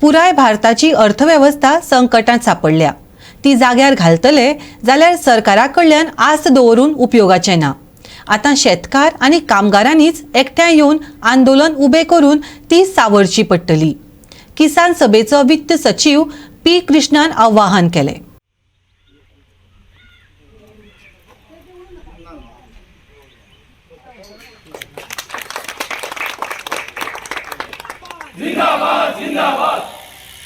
पुराय भारताची अर्थव्यवस्था संकटात सापडल्या। ती जाग्यार घालतले जाल्यार सरकाराकडल्यान आस्त दवरून उपयोगाचे ना। आता शेतकार आणि कामगारांनीच एकठांय येवन आंदोलन उबे करून ती सावरची पडटली। किसान सभेचो वित्त सचिव पी कृष्णान आवाहन केले। जिंदाबाद जिंदाबाद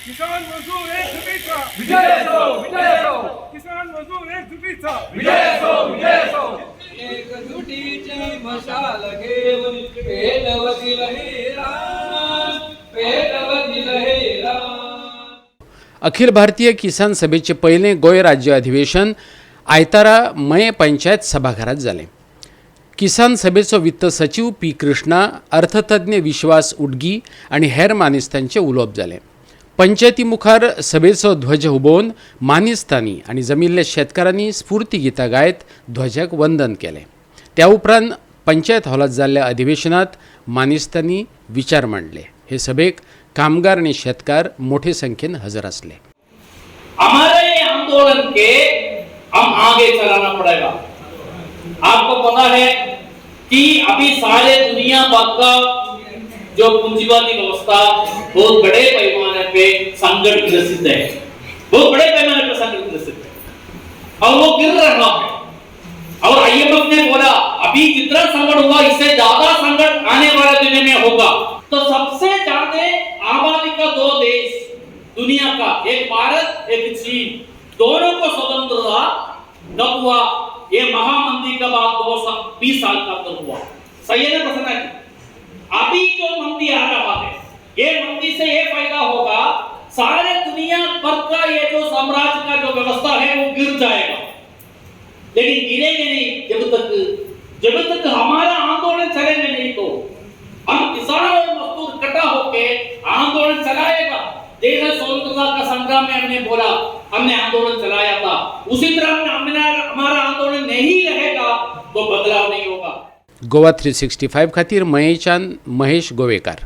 किसान मजदूर एकजुटीचा विजय असो विजय असो किसान मजदूर एकजुटीचा विजय असो विजय असो एकजुटीची मशाल घेऊन पेटवतील हे रान पेटवतील हे रान। अखिल भारतीय किसान सभेचे पहिले गोय राज्य अधिवेशन आयतारा मये पंचायत सभाघरात झाले। किसान सभेचो वित्त सचिव पी कृष्णा, अर्थतज्ञ विश्वास उडगी आणि हेर मानेस्तांचे उलोवप जाले। पंचायती मुखार सभेचो ध्वज हुबोवन मानेस्तांनी आणि जमिल्ल्या शेतकारांनी स्फूर्ती गितां गायत ध्वजाक वंदन केले। त्या उपरांत पंचायत हॉलात जाल्ल्या अधिवेशनात मानेस्तांनी विचार मांडले। हे सभेक कामगार आणि शेतकार मोठे संख्येन हजर असले। हमारे ये आंदोलन के हम आगे चलाना पड़ेगा। आपको पता है कि अभी सारे दुनिया भर का जो पूंजीवादी व्यवस्था बहुत बड़े पैमाने पे संकट ग्रसित है, बहुत बड़े पैमाने पे संकट ग्रसित है और वो गिर रहा है। और आईएमएफ ने बोला अभी जितना संकट हुआ इससे ज्यादा संकट आने वाले दिनों में होगा। तो सबसे ज्यादा आबादी का दो देश दुनिया का, एक भारत एक चीन, दोनों को स्वतंत्रता कब हुआ? ये महामंदी का बाद 20 साल का अंदर हुआ। सही है ना प्रश्न? अभी जो मंदी आ रहा है, ये मंदी से ये फायदा होगा सारे दुनिया भर का ये जो साम्राज्य का जो व्यवस्था है वो गिर जाएगा। लेकिन गिरेंगे नहीं जब तक हमारा आंदोलन चलेंगे नहीं। तो हम किसान और मजदूर इकट्ठा होके आंदोलन चलाएगा। देश स्वतंत्रता का संग्राम में हमने बोला, हमने आंदोलन चलाया था, उसी तरह हमारा आंदोलन नहीं रहेगा तो बदलाव नहीं होगा। गोवा 365 खातीर मयेच्यान महेश गोवेकार।